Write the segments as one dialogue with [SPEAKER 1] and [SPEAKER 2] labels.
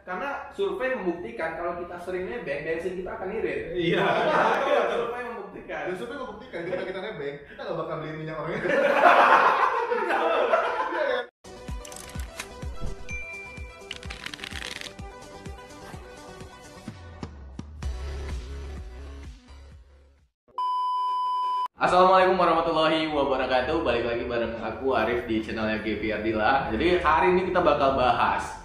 [SPEAKER 1] Karena survei membuktikan kalau kita sering nebeng, bensin kita akan irit.
[SPEAKER 2] Iya.
[SPEAKER 1] Survei membuktikan.
[SPEAKER 3] Dan survei membuktikan ketika kita nebeng, kita nggak bakal beli minyak orangnya.
[SPEAKER 1] Assalamualaikum warahmatullahi wabarakatuh. Balik lagi bareng aku Arif di channelnya GP Ardila. Jadi hari ini kita bakal bahas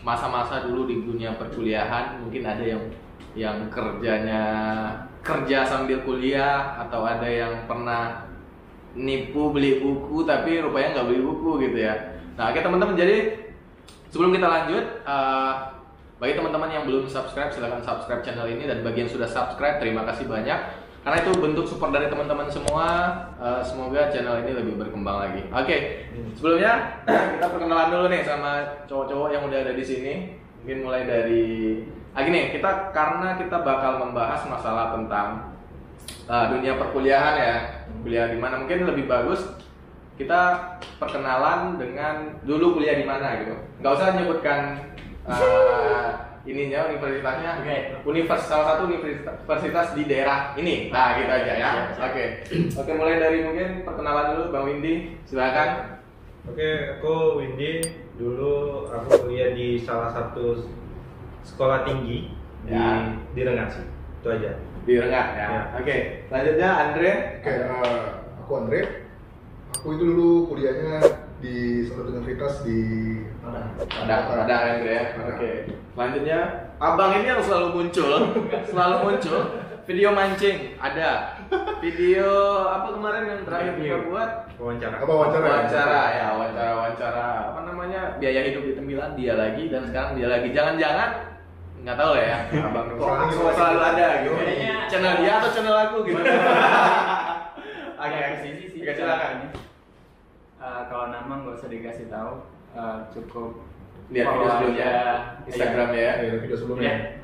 [SPEAKER 1] masa-masa dulu di dunia perkuliahan. Mungkin ada yang kerja sambil kuliah, atau ada yang pernah nipu beli buku tapi rupanya nggak beli buku gitu ya. Nah, oke teman-teman, jadi sebelum kita lanjut, bagi teman-teman yang belum subscribe, silahkan subscribe channel ini. Dan bagi yang sudah subscribe, terima kasih banyak, karena itu bentuk support dari teman-teman semua. Semoga channel ini lebih berkembang lagi. Oke, sebelumnya kita perkenalan dulu nih sama cowok-cowok yang udah ada di sini. Mungkin mulai dari gini, karena kita bakal membahas masalah tentang dunia perkuliahan ya. Kuliah di mana, mungkin lebih bagus kita perkenalan dengan dulu kuliah di mana gitu. Nggak usah nyebutkan ininya, universitasnya. Salah satu universitas di daerah ini. Nah, gitu aja ya. Oke, mulai dari mungkin perkenalan dulu, Bang Windy, silakan.
[SPEAKER 2] Oke, aku Windy. Dulu aku kuliah di salah satu sekolah tinggi di Rengat sih. Itu aja.
[SPEAKER 1] Di Rengat ya. Oke, selanjutnya Andre.
[SPEAKER 3] Oke, aku Andre. Aku itu dulu kuliahnya di suatu universitas di
[SPEAKER 1] Ada Andre ya. Oke. Selanjutnya abang ini yang selalu muncul. Video mancing ada. Video apa kemarin yang terakhir kita buat?
[SPEAKER 2] Wawancara.
[SPEAKER 1] Wawancara. Apa namanya? Biaya hidup di Tembilan dia lagi, dan sekarang dia lagi. Jangan-jangan nggak tahu ya, abang kok selalu ada gitu. Channel dia atau channel aku gitu. Oke, silakan.
[SPEAKER 4] Kalau nama nggak usah dikasih tahu, cukup
[SPEAKER 1] Lihat video sebelumnya Instagram ya.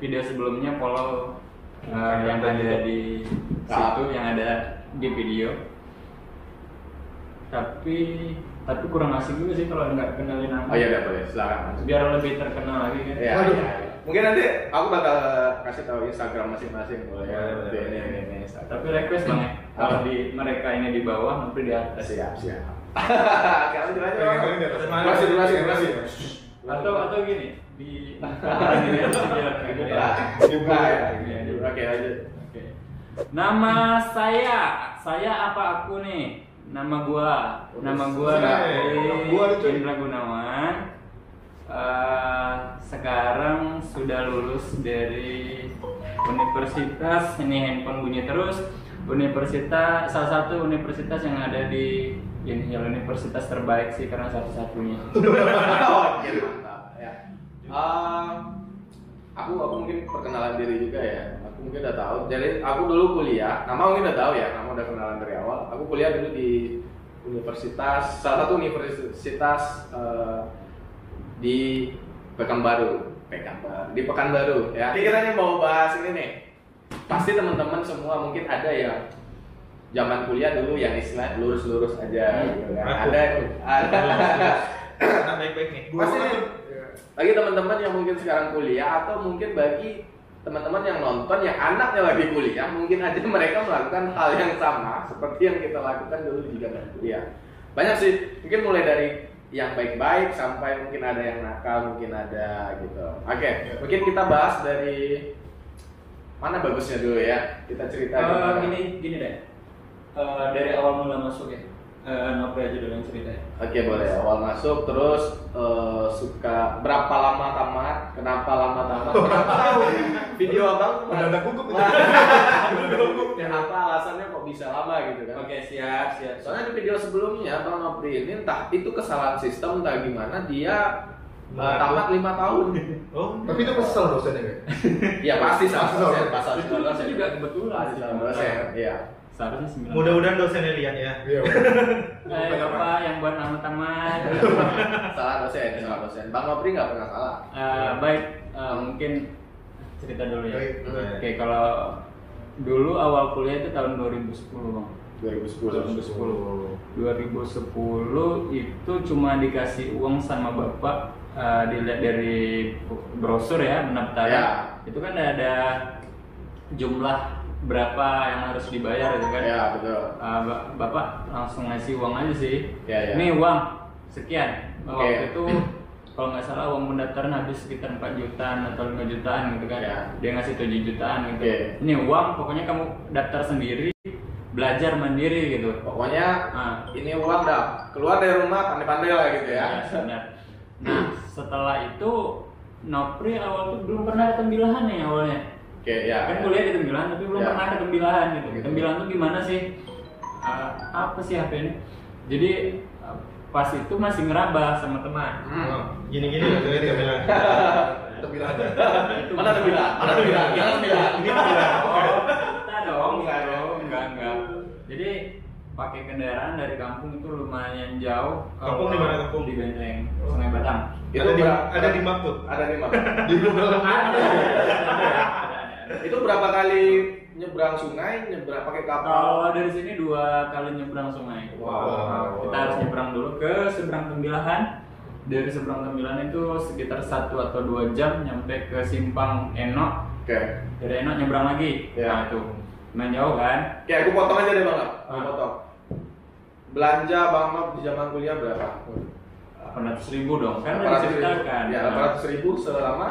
[SPEAKER 4] Video sebelumnya follow yang ada di situ, yang ada di video. Tapi kurang asik juga sih kalau nggak kenalin nama.
[SPEAKER 1] Oh iya, udah boleh, silakan.
[SPEAKER 4] Biar lebih terkenal lagi kan.
[SPEAKER 1] Iya. Mungkin nanti aku bakal kasih tahu Instagram masing-masing boleh ya. Ini.
[SPEAKER 4] Tapi request banget kalau di mereka ini di bawah, nanti di atas.
[SPEAKER 1] Siap. Kalau durasi.
[SPEAKER 4] Atau gini di
[SPEAKER 1] Oke, lanjut.
[SPEAKER 4] Nama saya apa aku nih? Nama gua Indra Gunawan. Sekarang sudah lulus dari universitas, ini handphone bunyi terus. Salah satu universitas yang ada di ini, universitas terbaik sih, karena satu-satunya.
[SPEAKER 1] Mantap ya. Aku mungkin perkenalan diri juga ya. Aku mungkin udah tahu. Jadi aku dulu kuliah, nama mungkin udah tahu ya, nama udah kenalan dari awal. Aku kuliah dulu di salah satu universitas di Pekanbaru ya. Kita mau bahas ini nih. Pasti teman-teman semua mungkin ada yang zaman kuliah dulu yang istilah lurus aja gitu kan.
[SPEAKER 2] Ada baik-baik nih.
[SPEAKER 1] Pasti bagi teman-teman yang mungkin sekarang kuliah, atau mungkin bagi teman-teman yang nonton yang anaknya lagi kuliah, mungkin aja mereka melakukan hal yang sama seperti yang kita lakukan dulu jika kuliah. Banyak sih, mungkin mulai dari yang baik-baik sampai mungkin ada yang nakal, mungkin ada gitu. Oke, mungkin kita bahas dari mana bagusnya dulu ya. Kita cerita
[SPEAKER 4] Gini deh. Dari awal mula masuk ya. Nopri aja dulu yang cerita ya.
[SPEAKER 1] Oke, boleh. Awal masuk, terus suka berapa lama tamat? Kenapa lama tamat? Kenapa tahu? Video abang
[SPEAKER 3] mendadak gugup.
[SPEAKER 1] Kenapa alasannya kok bisa lama gitu kan?
[SPEAKER 4] Oke, siap.
[SPEAKER 1] Soalnya di video sebelumnya Bang Nopri ini entah itu kesalahan sistem, entah gimana dia tamat 5 tahun.
[SPEAKER 3] Oh, tapi itu pasti salah dosennya kan?
[SPEAKER 1] Iya, pasti salah dosen.
[SPEAKER 4] Itu juga kebetulan sih.
[SPEAKER 1] Iya.
[SPEAKER 4] Seharusnya 9.
[SPEAKER 2] Mudah-mudahan dosennya lihat ya.
[SPEAKER 3] Iya.
[SPEAKER 4] Bapak yang buat nama tamat.
[SPEAKER 1] Salah dosen. Bang Nopri nggak pernah salah.
[SPEAKER 4] Baik, mungkin cerita dulu ya.
[SPEAKER 3] Baik.
[SPEAKER 4] Oke, kalau dulu awal kuliah itu tahun 2010, Bang.
[SPEAKER 1] 2010
[SPEAKER 4] 2010 itu cuma dikasih uang sama bapak dilihat dari brosur ya pendaftaran,
[SPEAKER 1] Ya.
[SPEAKER 4] itu kan ada jumlah berapa yang harus dibayar gitu kan.
[SPEAKER 1] Ya, betul.
[SPEAKER 4] Bapak langsung ngasih uang aja sih.
[SPEAKER 1] Ya, ya.
[SPEAKER 4] Ini uang sekian.
[SPEAKER 1] Oke.
[SPEAKER 4] Waktu itu kalau nggak salah uang pendaftaran habis sekitar 4 jutaan atau 5 jutaan gitu kan.
[SPEAKER 1] Ya.
[SPEAKER 4] Dia ngasih 7 jutaan gitu.
[SPEAKER 1] Oke.
[SPEAKER 4] Ini uang, pokoknya kamu daftar sendiri, belajar mandiri gitu.
[SPEAKER 1] Pokoknya
[SPEAKER 4] Nah,
[SPEAKER 1] ini uang dah keluar dari rumah pandai-pandai lah gitu ya.
[SPEAKER 4] ya, benar. Nah, setelah itu Nopri awal tuh belum pernah ada tembilahan nih awalnya.
[SPEAKER 1] Oke, ya.
[SPEAKER 4] Kan kuliah di tembilahan tapi belum
[SPEAKER 1] Ya.
[SPEAKER 4] pernah ada tembilahan gitu.
[SPEAKER 1] Gitu.
[SPEAKER 4] Tembilahan tuh gimana sih? Apa sih HP ini? Jadi pas itu masih ngeraba sama teman.
[SPEAKER 2] Oh, gini-gini lah tuh dia bilang.
[SPEAKER 3] Terbilang aja.
[SPEAKER 1] Mana tuh bilang? Mana tuh bilang? Jangan bilang.
[SPEAKER 2] Ini bilang.
[SPEAKER 4] Enggak dong,
[SPEAKER 1] enggak dong.
[SPEAKER 4] enggak. Jadi pakai kendaraan dari kampung itu lumayan jauh.
[SPEAKER 2] Kampung di mana kampung?
[SPEAKER 4] Di Benteng, Sungai Batang.
[SPEAKER 1] Itu
[SPEAKER 2] Ada di map tuh.
[SPEAKER 1] Ada di mana?
[SPEAKER 3] Di Google.
[SPEAKER 1] Itu berapa kali nyebrang sungai, nyebrang pakai kapal?
[SPEAKER 4] Kalau dari sini 2 kali nyebrang sungai.
[SPEAKER 1] Wow.
[SPEAKER 4] Kita harus nyebrang dulu ke seberang Tembilahan. Dari seberang Tembilahan itu sekitar 1 atau 2 jam nyampe ke Simpang Enok.
[SPEAKER 1] Oke.
[SPEAKER 4] Dari Enok nyebrang lagi.
[SPEAKER 1] Ya.
[SPEAKER 4] Nah itu main jauh kan?
[SPEAKER 1] Oke, aku potong aja deh Bang. Aku
[SPEAKER 4] Ah.
[SPEAKER 1] potong. Belanja Bang Map di zaman kuliah berapa?
[SPEAKER 4] 800.000 dong. Kan udah
[SPEAKER 1] 800.000.
[SPEAKER 4] diceritakan.
[SPEAKER 1] Ya, 800.000 selama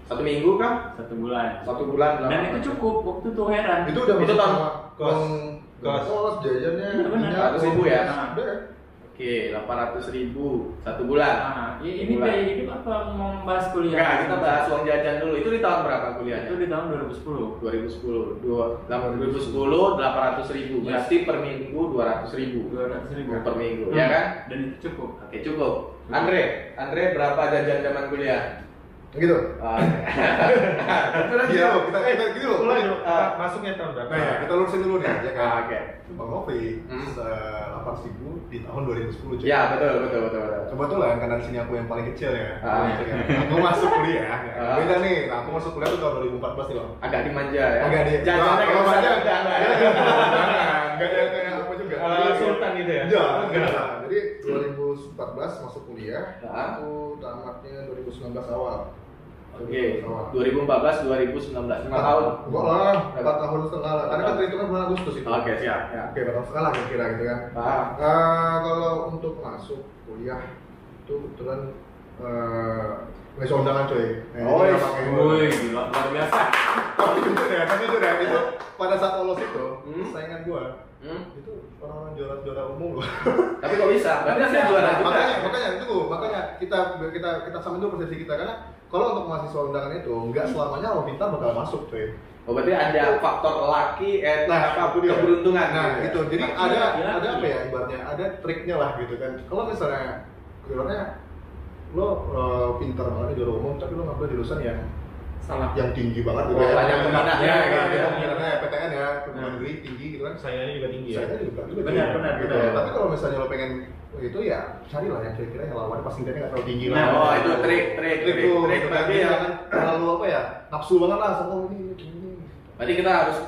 [SPEAKER 1] 1 minggu kah?
[SPEAKER 4] 1 bulan.
[SPEAKER 1] 1 bulan.
[SPEAKER 4] Dan itu cukup. Waktu itu heran.
[SPEAKER 3] Itu udah
[SPEAKER 1] Itu
[SPEAKER 3] masuk
[SPEAKER 1] tahun
[SPEAKER 3] sama
[SPEAKER 2] kos.
[SPEAKER 3] kos jajannya.
[SPEAKER 4] Iya, benar.
[SPEAKER 3] minyak,
[SPEAKER 1] 100.000 ya?
[SPEAKER 4] Nah.
[SPEAKER 3] Udah ya?
[SPEAKER 1] Oke, 800.000 1 bulan.
[SPEAKER 4] Nah, ini
[SPEAKER 1] Bulan.
[SPEAKER 4] kayak ini apa mau membahas kuliah?
[SPEAKER 1] Enggak, kita bahas uang jajan dulu. Itu di tahun berapa kuliahnya?
[SPEAKER 4] Itu di tahun 2010.
[SPEAKER 1] 2010. 2010 800.000. Berarti per minggu 200.000.
[SPEAKER 4] 200.000
[SPEAKER 1] per minggu, ya kan?
[SPEAKER 4] Dan itu cukup.
[SPEAKER 1] Oke, cukup. Andre berapa jajan zaman kuliah?
[SPEAKER 3] Gitu.
[SPEAKER 1] Itu lagi.
[SPEAKER 3] Iya, kita gitu loh.
[SPEAKER 2] Mulai dong. Masuknya tahun berapa?
[SPEAKER 3] Nah, ya, kita lurusin dulu nih, ya kan?
[SPEAKER 1] Oke.
[SPEAKER 3] Bang Novi,
[SPEAKER 1] Hmm.
[SPEAKER 3] 8.000 di tahun 2010. cuy.
[SPEAKER 1] Ya, betul.
[SPEAKER 3] Kebetulan karena di sini aku yang paling kecil ya.
[SPEAKER 1] Ah.
[SPEAKER 3] Aku masuk kuliah. Ya.
[SPEAKER 1] Ah.
[SPEAKER 3] Beda nih. Nah, aku masuk kuliah tuh tahun 2014 nih, Bang.
[SPEAKER 1] Agak dimanja ya.
[SPEAKER 3] Agak di.
[SPEAKER 1] Jajannya
[SPEAKER 3] Nah,
[SPEAKER 1] enggak
[SPEAKER 3] kalau
[SPEAKER 1] usah
[SPEAKER 3] aja
[SPEAKER 1] enggak.
[SPEAKER 3] enggak ada kayak apa juga.
[SPEAKER 2] Sultan gitu ya?
[SPEAKER 3] Enggak. Jadi 2014 masuk kuliah,
[SPEAKER 1] Ah.
[SPEAKER 3] aku tamatnya 2019 awal.
[SPEAKER 1] Oke.
[SPEAKER 3] Awal.
[SPEAKER 1] 2014 2019 5 tahun.
[SPEAKER 3] Enggak lah, 4 tahun setengah lah. Karena kan perhitungan bulan Agustus itu.
[SPEAKER 1] Oke, siap. Ya.
[SPEAKER 3] Oke, 4 tahun setengah lah kira-kira gitu kan.
[SPEAKER 1] Paham.
[SPEAKER 3] Kalau untuk masuk kuliah itu kebetulan nggak undangan coy.
[SPEAKER 1] Oh,
[SPEAKER 3] Jadi nggak
[SPEAKER 1] iya.
[SPEAKER 3] pakai
[SPEAKER 4] Woi, gila luar biasa.
[SPEAKER 3] tapi jujur ya, itu pada saat lolos itu saingan gua itu orang-orang juara umum loh.
[SPEAKER 1] Tapi kok bisa? Berarti saya juara juga.
[SPEAKER 3] makanya kita samain dulu persepsi kita karena kalau untuk mahasiswa undangan itu nggak selamanya orang pintar bakal masuk coy.
[SPEAKER 1] Oh, berarti ada faktor laki,
[SPEAKER 3] Itu dia.
[SPEAKER 1] keberuntungan.
[SPEAKER 3] Nah,
[SPEAKER 1] gitu.
[SPEAKER 3] gitu. Jadi
[SPEAKER 4] Laki,
[SPEAKER 3] ada
[SPEAKER 4] laki-laki.
[SPEAKER 3] apa ya ibaratnya? Ada triknya lah gitu kan. Kalau misalnya ibaratnya lo pintar banget juara umum tapi lo ngambil jurusan yang
[SPEAKER 4] Salah.
[SPEAKER 3] tinggi banget gitu
[SPEAKER 1] Oh,
[SPEAKER 3] ya.
[SPEAKER 1] banyak peminatnya,
[SPEAKER 3] ya,
[SPEAKER 1] gitu ya.
[SPEAKER 3] peminatnya PTN ya, perguruan tinggi tinggi gitu kan.
[SPEAKER 2] Saingannya juga tinggi ya.
[SPEAKER 3] Saya juga
[SPEAKER 4] Benar,
[SPEAKER 3] tinggi,
[SPEAKER 4] benar,
[SPEAKER 3] gitu.
[SPEAKER 4] benar.
[SPEAKER 3] Tapi kalau misalnya lo pengen itu ya carilah yang kira-kira yang lawannya pasti dia nggak terlalu tinggi lah.
[SPEAKER 4] Nah,
[SPEAKER 1] Oh, itu trik
[SPEAKER 3] tuh,
[SPEAKER 1] bagi
[SPEAKER 3] tapi
[SPEAKER 1] ya.
[SPEAKER 3] jangan terlalu apa ya nafsu banget lah sama ini.
[SPEAKER 1] Berarti kita harus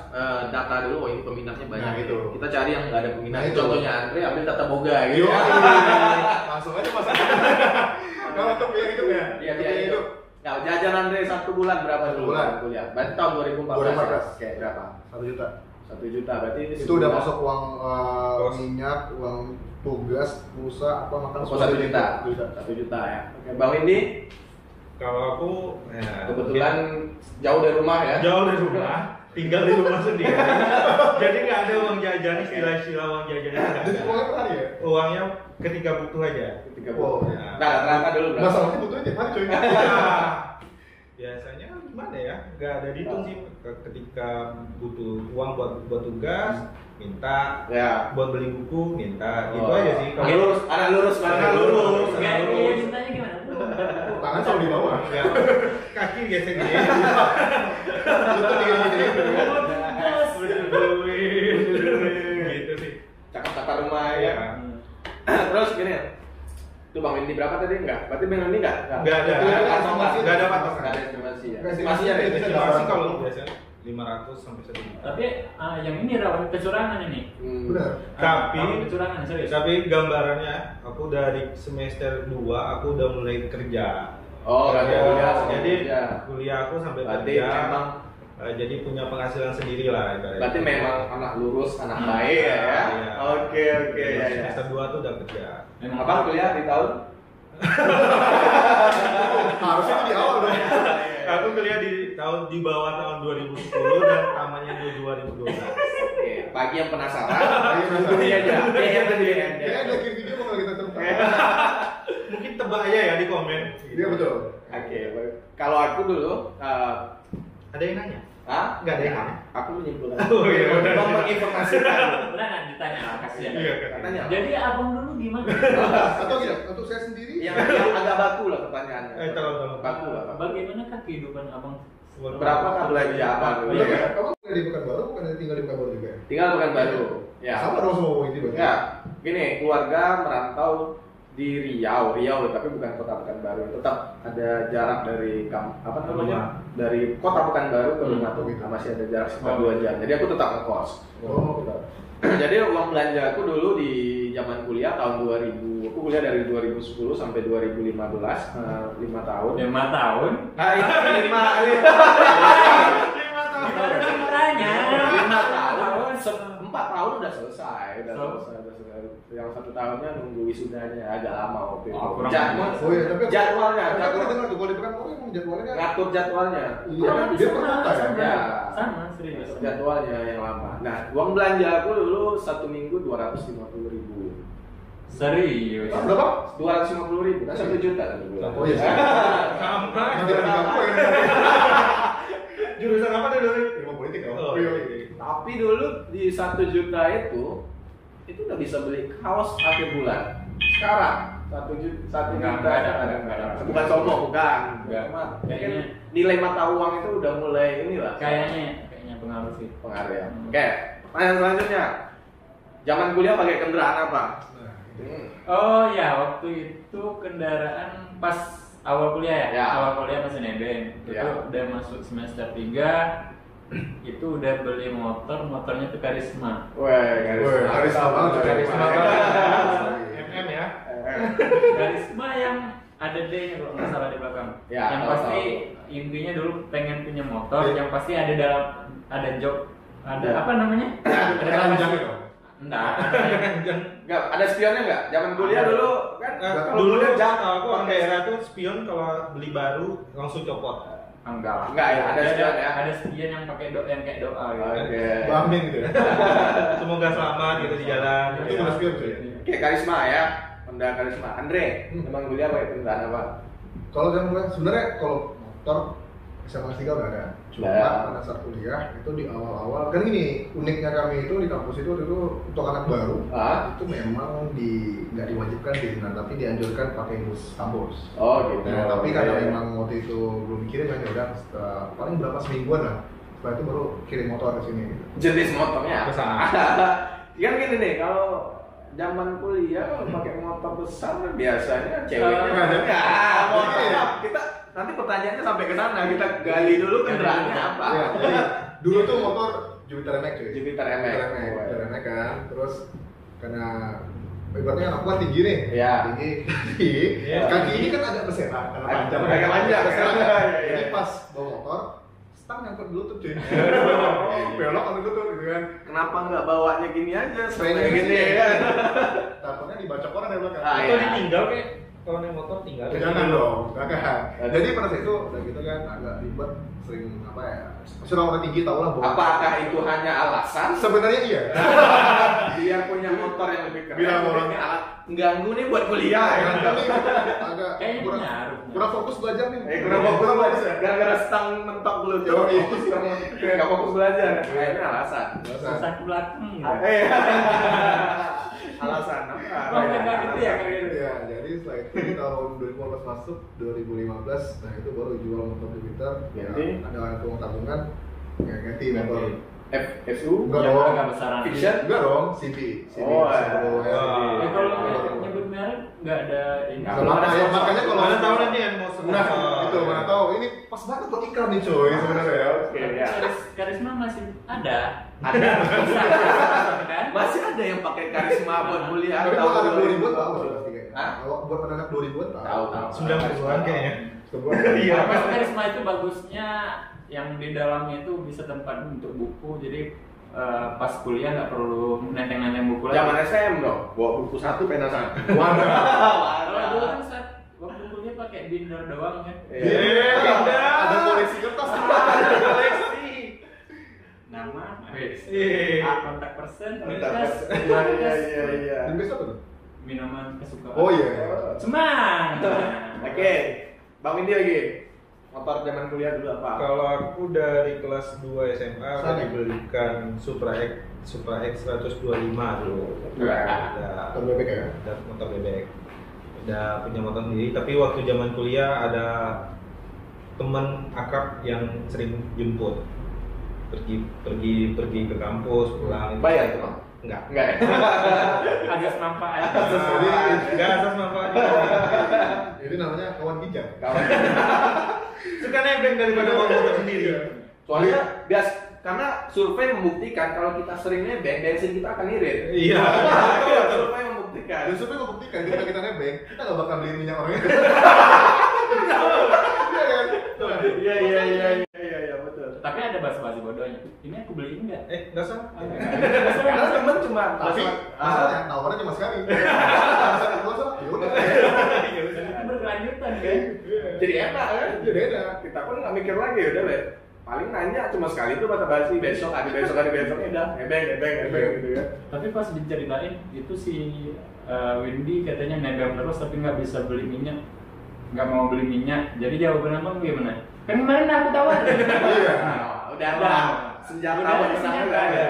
[SPEAKER 1] data dulu, oh ini peminatnya banyak
[SPEAKER 3] Nah,
[SPEAKER 1] gitu.
[SPEAKER 3] itu.
[SPEAKER 1] Kita cari yang nggak ada peminat.
[SPEAKER 3] Nah, itu.
[SPEAKER 1] Contohnya Andre ambil tata boga
[SPEAKER 3] Yo,
[SPEAKER 1] gitu.
[SPEAKER 3] langsung aja mas. Kalau untuk biaya hidup ya,
[SPEAKER 1] Iya, dia itu. Nah, jajan Andre 1 bulan berapa dulu?
[SPEAKER 3] bulan.
[SPEAKER 1] Kuliah. Berarti tahun 2014.
[SPEAKER 3] 2014.
[SPEAKER 1] Oke, berapa?
[SPEAKER 3] 1 juta.
[SPEAKER 1] 1 juta. Berarti
[SPEAKER 3] Itu udah masuk uang
[SPEAKER 2] Kos.
[SPEAKER 3] minyak, uang tugas, pulsa, apa makan.
[SPEAKER 1] Oh, 1 juta. 1 juta ya. Oke, Bang Windy
[SPEAKER 2] Kalau aku, ya,
[SPEAKER 1] kebetulan jauh dari rumah ya.
[SPEAKER 2] jauh dari rumah, tinggal di rumah sendiri. Jadi nggak ada uang jajan, istilah-istilah uang jajan itu nggak
[SPEAKER 3] Jadi
[SPEAKER 2] ada.
[SPEAKER 3] uangnya per hari ya?
[SPEAKER 2] Uangnya ketika butuh aja.
[SPEAKER 1] Ketika
[SPEAKER 3] Oh,
[SPEAKER 1] butuh.
[SPEAKER 2] ya.
[SPEAKER 1] Nah, rata dulu berapa?
[SPEAKER 3] Masalahnya butuhnya tiap hari coy.
[SPEAKER 2] Biasanya gimana ya? Nggak ada dihitung sih. Ketika butuh uang buat tugas, minta.
[SPEAKER 1] Ya.
[SPEAKER 2] Buat beli buku, minta. Gitu
[SPEAKER 1] Oh.
[SPEAKER 2] aja sih.
[SPEAKER 1] Oke, lurus, anak lurus,
[SPEAKER 2] Anak lurus.
[SPEAKER 4] Enggak,
[SPEAKER 2] Lurus.
[SPEAKER 4] dia mintanya gimana?
[SPEAKER 3] Tangan selalu di bawah.
[SPEAKER 2] Ya, kaki gesek gini.
[SPEAKER 3] Lutut digini-gini.
[SPEAKER 2] Gitu sih.
[SPEAKER 1] Cakap tata rumah ya.
[SPEAKER 2] Ya.
[SPEAKER 1] Terus gini. Itu Bang Windy berapa tadi enggak? Berarti Bang Windy enggak?
[SPEAKER 2] Nggak ada.
[SPEAKER 1] Itu
[SPEAKER 3] Nggak ada
[SPEAKER 1] patokan.
[SPEAKER 3] estimasi.
[SPEAKER 2] Nggak ada patokan.
[SPEAKER 1] Nggak ada estimasi ya.
[SPEAKER 3] Nggak
[SPEAKER 1] Estimasinya
[SPEAKER 3] estimasi.
[SPEAKER 1] beda.
[SPEAKER 2] Estimasi kalau biasanya 500 sampai 1 juta.
[SPEAKER 4] Tapi yang ini rawan kecurangan ini.
[SPEAKER 3] Benar.
[SPEAKER 2] Tapi-
[SPEAKER 4] Rawan kecurangan serius.
[SPEAKER 2] Tapi gambarannya aku dari semester 2 aku udah mulai kerja.
[SPEAKER 1] Oh,
[SPEAKER 2] Ya,
[SPEAKER 1] ganti kuliah sama
[SPEAKER 2] jadi
[SPEAKER 1] kerja.
[SPEAKER 2] kuliah aku sampai
[SPEAKER 1] Berarti
[SPEAKER 2] kerja.
[SPEAKER 1] memang
[SPEAKER 2] Jadi punya penghasilan sendiri lah. ibaratnya.
[SPEAKER 1] berarti memang anak lurus, anak baik ya.
[SPEAKER 2] Iya.
[SPEAKER 1] Oke, ya.
[SPEAKER 2] Semester 2 tuh udah kerja.
[SPEAKER 1] Abang kuliah di tahun?
[SPEAKER 3] Harusnya itu di awal dong.
[SPEAKER 2] Aku kuliah di bawah tahun 2010 dan tamatnya di 2012.
[SPEAKER 1] Oke, bagi yang penasaran,
[SPEAKER 3] Ini
[SPEAKER 1] aja. Yang tadi aja.
[SPEAKER 3] Kayaknya ada kirim video mau kita tempat.
[SPEAKER 2] Mungkin tebak aja ya di komen.
[SPEAKER 3] Iya betul.
[SPEAKER 1] Oke, baik. Kalau aku dulu,
[SPEAKER 2] Ada yang nanya?
[SPEAKER 1] Nggak
[SPEAKER 2] ada yang nanya?
[SPEAKER 1] Aku menyimpulkan.
[SPEAKER 2] Oh, iya.
[SPEAKER 1] Bang menginformasikan.
[SPEAKER 4] Benar kan ditanya kasihan.
[SPEAKER 2] Iya,
[SPEAKER 1] Katanya.
[SPEAKER 4] Jadi abang dulu gimana?
[SPEAKER 3] Atau gini, untuk saya sendiri.
[SPEAKER 1] yang agak baku lah pertanyaannya.
[SPEAKER 2] Tolong.
[SPEAKER 1] Baku lah. Bang.
[SPEAKER 4] Bagaimanakah kehidupan abang?
[SPEAKER 1] Berapakah belanja abang dulu?
[SPEAKER 3] Iya,
[SPEAKER 1] Ya?
[SPEAKER 3] kamu kuliah di Pekanbaru bukan tinggal di Pekanbaru juga?
[SPEAKER 1] Tinggal Pekanbaru. Ya.
[SPEAKER 3] Sama dong semua itu berarti.
[SPEAKER 1] Ya, gini, keluarga merantau di Riau, tapi bukan kota Pekanbaru. Tetap ada jarak dari apa namanya? Dari kota Pekanbaru ke rumah tuh masih ada jarak sekitar 2 jam. Jadi aku tetap ngekos.
[SPEAKER 3] Oh.
[SPEAKER 1] Jadi uang belanja aku dulu di zaman kuliah tahun 2000. Aku kuliah dari 2010 sampai 2015, 5 tahun.
[SPEAKER 4] 5 tahun.
[SPEAKER 1] Nah, itu 5
[SPEAKER 4] Tanya.
[SPEAKER 1] 5 tahun, 4 tahun udah selesai. Yang 1 tahunnya nunggu wisudanya agak lama waktu itu.
[SPEAKER 4] Oh, kurang
[SPEAKER 1] Jadwal,
[SPEAKER 3] Oh iya, tapi
[SPEAKER 1] jadwalnya,
[SPEAKER 3] Tapi aku
[SPEAKER 1] jadwal.
[SPEAKER 3] dengar tuh kalau di Pekanbaru emang jadwalnya.
[SPEAKER 1] Ngatur jadwalnya.
[SPEAKER 3] Iya, dia per kota ya.
[SPEAKER 1] Ya.
[SPEAKER 4] Sama serius.
[SPEAKER 1] Jadwalnya yang lama. Nah, uang belanja aku dulu 1 minggu 250.000.
[SPEAKER 4] Serius.
[SPEAKER 3] Ah, berapa?
[SPEAKER 1] 250.000 kan 1 juta kan bulan.
[SPEAKER 3] Oh iya.
[SPEAKER 2] Sama.
[SPEAKER 3] Nanti ada kamu ya.
[SPEAKER 2] Jurusan apa dulu?
[SPEAKER 3] Ilmu politik dong.
[SPEAKER 2] Oh,
[SPEAKER 3] Iya.
[SPEAKER 1] Tapi dulu di 1 juta itu udah bisa beli kaos akhir bulan. Sekarang 1
[SPEAKER 4] Enggak
[SPEAKER 1] juta
[SPEAKER 4] ada.
[SPEAKER 1] bukan sombong, bukan.
[SPEAKER 4] Enggak.
[SPEAKER 1] Cuma mungkin
[SPEAKER 4] Kayaknya-
[SPEAKER 1] nilai mata uang itu udah mulai inilah.
[SPEAKER 4] Kayaknya pengaruh sih.
[SPEAKER 1] Pengaruh ya. Oke, pertanyaan selanjutnya. Zaman kuliah pakai kendaraan apa?
[SPEAKER 3] Nah,
[SPEAKER 4] Oh ya, waktu itu kendaraan pas awal kuliah ya?
[SPEAKER 1] Ya.
[SPEAKER 4] Awal kuliah masih nebeng. Itu
[SPEAKER 1] Ya.
[SPEAKER 4] udah masuk semester 3. Itu udah beli motornya tuh Karisma.
[SPEAKER 1] Weh,
[SPEAKER 3] Weh, karisma banget,
[SPEAKER 2] Karisma banget. MM ya.
[SPEAKER 4] Karisma yang ada D-nya kalau nggak salah di belakang.
[SPEAKER 1] Ya,
[SPEAKER 4] yang
[SPEAKER 1] tahu,
[SPEAKER 4] pasti
[SPEAKER 1] tahu.
[SPEAKER 4] intinya dulu pengen punya motor,
[SPEAKER 3] Ya.
[SPEAKER 4] yang pasti ada jok, ada
[SPEAKER 1] Ya.
[SPEAKER 4] apa namanya? Ada
[SPEAKER 3] keranjang
[SPEAKER 4] bagasi.
[SPEAKER 3] itu.
[SPEAKER 4] Enggak, ada yang
[SPEAKER 1] Enggak, ada spionnya enggak? Zaman kuliah
[SPEAKER 4] Ada.
[SPEAKER 1] dulu kan kalau
[SPEAKER 2] Dulu
[SPEAKER 1] kuliah
[SPEAKER 2] aku orang daerah tuh spion kalau beli baru langsung copot.
[SPEAKER 4] enggak lah.
[SPEAKER 1] Enggak ya, ada spion ya?
[SPEAKER 4] Ada spion yang pakai yang kayak doa gitu.
[SPEAKER 1] Oke.
[SPEAKER 3] Bamin gitu ya.
[SPEAKER 2] Semoga selamat gitu di jalan.
[SPEAKER 3] Itu udah spion tuh ya.
[SPEAKER 1] Oke, Karisma ya. Honda Karisma. Andre, zaman kuliah pakai kendaraan apa?
[SPEAKER 3] Kalau zaman kuliah sebenarnya kalau motor SMA 3 udah ada. Cuma
[SPEAKER 1] Ya.
[SPEAKER 3] pada saat kuliah itu di awal-awal kan gini, uniknya kami itu di kampus itu dulu untuk anak baru itu memang nggak diwajibkan dikenal tapi dianjurkan pakai bus kampus.
[SPEAKER 1] Oh gitu.
[SPEAKER 3] Nah, tapi karena
[SPEAKER 1] Iya.
[SPEAKER 3] memang waktu itu belum dikirim kan ya udah paling berapa semingguan lah. Setelah itu baru kirim motor ke sini. Gitu.
[SPEAKER 1] Jenis motornya
[SPEAKER 2] Ke sana.
[SPEAKER 1] kan gini nih, kalau zaman kuliah kalau pakai motor besar kan biasanya ceweknya
[SPEAKER 3] Nggak ada.
[SPEAKER 1] ya, motor
[SPEAKER 3] Iya.
[SPEAKER 1] kita nanti pertanyaannya sampai ke sana, kita gali dulu kendaraannya apa.
[SPEAKER 3] Ya, jadi dulu tuh motor Jupiter MX cuy.
[SPEAKER 1] Jupiter MX.
[SPEAKER 3] Jupiter MX kan, terus karena ibaratnya anak gua tinggi nih,
[SPEAKER 1] Iya.
[SPEAKER 3] tinggi,
[SPEAKER 2] Iya.
[SPEAKER 3] kaki ini kan agak berserah karena panjang,
[SPEAKER 1] Agak panjang, berserah. Iya, iya.
[SPEAKER 3] Jadi pas bawa motor, stang nyangkut dulu tuh cuy, belok kan itu tuh gitu kan,
[SPEAKER 1] Kenapa nggak bawanya gini aja,
[SPEAKER 3] Spraynya
[SPEAKER 1] seperti gini
[SPEAKER 3] gini.
[SPEAKER 1] ya kan?
[SPEAKER 3] takutnya dibacok orang dari belakang.
[SPEAKER 1] Ah,
[SPEAKER 2] Atau
[SPEAKER 1] iya.
[SPEAKER 2] ditinggal kayak kalau naik motor tinggal.
[SPEAKER 3] Jangan dong, jangan. Jadi pada saat itu udah gitu kan agak ribet, sering apa ya? Pasti orang tinggi tau lah bahwa
[SPEAKER 1] Apakah itu hanya alasan
[SPEAKER 3] sebenarnya iya.
[SPEAKER 1] dia punya motor yang lebih keren?
[SPEAKER 3] Bilang orang.
[SPEAKER 1] Ini alat mengganggu nih buat kuliah ya.
[SPEAKER 3] Tapi agak
[SPEAKER 4] Kayaknya
[SPEAKER 3] kurang,
[SPEAKER 4] pengaruh.
[SPEAKER 3] kurang fokus belajar nih.
[SPEAKER 1] Kurang fokus belajar. Gara-gara stang mentok belum
[SPEAKER 3] Yo, iya.
[SPEAKER 1] fokus kamu. Nggak fokus belajar. Nah, ini alasan.
[SPEAKER 4] Susah ke belakang.
[SPEAKER 1] Eh, alasan apa?
[SPEAKER 4] Oh, enggak gitu ya kayak gitu.
[SPEAKER 3] Ya, jadi setelah itu di tahun 2015 masuk 2015, nah itu baru jual motor Jupiter. Ya,
[SPEAKER 1] Ganti?
[SPEAKER 3] ada uang tabungan, ya ganti motor.
[SPEAKER 1] FSU?
[SPEAKER 3] Enggak
[SPEAKER 4] Yang
[SPEAKER 3] dong.
[SPEAKER 4] agak besaran.
[SPEAKER 1] Fiction?
[SPEAKER 3] Enggak dong, CB.
[SPEAKER 1] Oh,
[SPEAKER 3] ya.
[SPEAKER 4] Ya kalau nyebut merek nggak ada ini.
[SPEAKER 1] Nggak
[SPEAKER 3] Sama
[SPEAKER 1] ada
[SPEAKER 3] ya,
[SPEAKER 1] sponsor.
[SPEAKER 3] makanya kalau
[SPEAKER 2] Mana tahu nanti yang mau
[SPEAKER 3] Nah, itu mana tahu ini pas banget buat iklan nih coy sebenarnya ya.
[SPEAKER 1] Oke, ya.
[SPEAKER 4] Karisma masih ada.
[SPEAKER 1] Ada.
[SPEAKER 4] Kan?
[SPEAKER 1] Masih ada yang pakai karisma buat kuliah.
[SPEAKER 3] Tapi
[SPEAKER 1] tahun
[SPEAKER 3] buat anak
[SPEAKER 1] 2000.
[SPEAKER 3] 2000 tahu sudah pasti kayaknya.
[SPEAKER 1] Hah?
[SPEAKER 3] Kalau buat anak 2000 tahu.
[SPEAKER 1] Tahu.
[SPEAKER 2] 90-an kayaknya.
[SPEAKER 3] Sebuah.
[SPEAKER 2] Iya.
[SPEAKER 4] Kampus Karisma itu bagusnya yang di dalamnya itu bisa tempat untuk buku, jadi pas kuliah nggak perlu nenteng-nenteng buku lagi.
[SPEAKER 1] Zaman SM dong, bawa buku satu, pena satu.
[SPEAKER 4] Kalau dulu kan saat waktu kuliah pakai binder doang kan.
[SPEAKER 3] Ada koleksi kertas.
[SPEAKER 2] Koleksi.
[SPEAKER 4] Nama,
[SPEAKER 2] Iya.
[SPEAKER 4] kontak person,
[SPEAKER 1] Kontak
[SPEAKER 4] universitas,
[SPEAKER 1] person.
[SPEAKER 4] markas,
[SPEAKER 1] Iya.
[SPEAKER 3] Invest apa tuh?
[SPEAKER 4] minuman kesukaan.
[SPEAKER 3] Oh iya.
[SPEAKER 4] Cemang.
[SPEAKER 1] Oke, Bang Windy lagi. Motor zaman kuliah dulu apa?
[SPEAKER 2] Kalau aku dari kelas 2 SMA udah
[SPEAKER 3] Sama.
[SPEAKER 2] dibelikan Supra X 125 dulu. Udah
[SPEAKER 3] Motor bebek ya?
[SPEAKER 2] udah motor bebek. Udah punya motor sendiri, tapi waktu zaman kuliah ada teman akrab yang sering jemput. Pergi ke kampus, pulang.
[SPEAKER 1] Bayar tuh, Bang?
[SPEAKER 2] Enggak.
[SPEAKER 1] Enggak ya?
[SPEAKER 4] Agak manfaat.
[SPEAKER 2] Enggak asas manfaat.
[SPEAKER 3] Ini namanya kawan kijang.
[SPEAKER 1] Kawan.
[SPEAKER 2] Suka nebeng daripada mau motor sendiri.
[SPEAKER 1] Soalnya karena survei membuktikan kalau kita sering nebeng, bensin kita akan irit.
[SPEAKER 2] Iya.
[SPEAKER 1] Survei membuktikan.
[SPEAKER 3] Dan supaya membuktikan ketika kita nebeng, kita nggak bakal beli minyak orangnya.
[SPEAKER 1] Iya, betul.
[SPEAKER 4] Tapi ada basa-basi bodohnya. Ini aku beli enggak?
[SPEAKER 2] Enggak salah.
[SPEAKER 1] Karena temen cuma
[SPEAKER 3] Tapi masalahnya tawarannya cuma sekali. Ya udah.
[SPEAKER 4] Itu berkelanjutan kan?
[SPEAKER 1] jadi enak kan?
[SPEAKER 3] Jadi enak.
[SPEAKER 1] Kita pun nggak mikir lagi, udah deh. Paling nanya cuma sekali tuh basa-basi, besok ada besoknya udah nebeng gitu ya.
[SPEAKER 4] Tapi pas diceritain itu si Windy katanya nebeng terus tapi nggak bisa beli minyak, nggak mau beli minyak. Jadi jawaban abang gimana? Kan kemarin aku tawarin.
[SPEAKER 3] Iya.
[SPEAKER 1] Udah ada senjata
[SPEAKER 4] Udah ada
[SPEAKER 1] menang
[SPEAKER 4] senjata.
[SPEAKER 1] udah ada.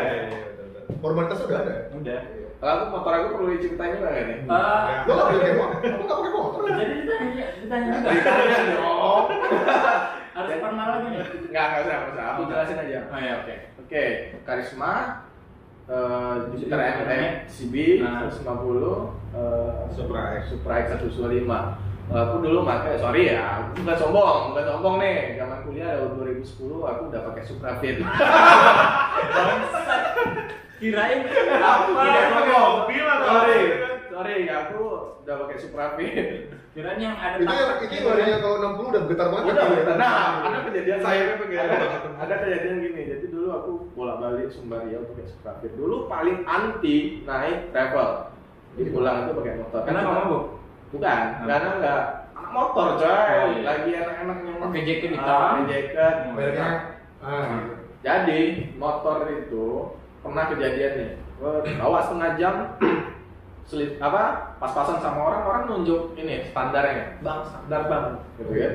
[SPEAKER 3] Formalitasnya udah ada.
[SPEAKER 4] Udah.
[SPEAKER 1] Lalu motor aku perlu diceritain juga nggak nih?
[SPEAKER 3] Lo nggak pakai motor? Lo nggak pakai motor?
[SPEAKER 4] Jadi ditanya juga.
[SPEAKER 1] Ditanya dong.
[SPEAKER 4] Harus formal lagi nih.
[SPEAKER 1] Nggak usah. Aku jelasin aja.
[SPEAKER 4] Oh ya oke.
[SPEAKER 1] Oke, Karisma, Jupiter
[SPEAKER 4] Jupiter
[SPEAKER 1] MX CB
[SPEAKER 4] Nah.
[SPEAKER 1] 150,
[SPEAKER 2] Supra X
[SPEAKER 1] 125. Aku dulu pakai, sorry ya, bukan sombong nih. Zaman kuliah tahun 2010 aku udah pakai Supra Fit.
[SPEAKER 4] Kirain
[SPEAKER 2] Apa?
[SPEAKER 4] Kirain
[SPEAKER 2] Pakai mobil atau
[SPEAKER 1] Sorry, aku udah pakai Supra Fit.
[SPEAKER 4] Kirain yang ada
[SPEAKER 3] Itu warnanya kalau 60 udah getar banget.
[SPEAKER 1] Udah,
[SPEAKER 3] gitu ya.
[SPEAKER 1] nah, ada kejadian
[SPEAKER 2] Sayapnya begitu.
[SPEAKER 1] ada kejadian gini. Jadi dulu aku bolak-balik Sumbar Riau pakai Supra Fit. Dulu paling anti naik travel. Jadi pulang itu pakai motor.
[SPEAKER 4] Kenapa mabuk?
[SPEAKER 1] Bukan, karena nggak anak motor coy.
[SPEAKER 4] Oh, iya.
[SPEAKER 1] Lagi enak-enaknya
[SPEAKER 4] Pakai jaket hitam.
[SPEAKER 1] pakai jaket.
[SPEAKER 3] Mereknya. Gitu.
[SPEAKER 1] Jadi motor itu pernah kejadian nih. Bawa setengah jam pas-pasan sama orang nunjuk ini standarnya. Bang, standar bang. Gitu kan.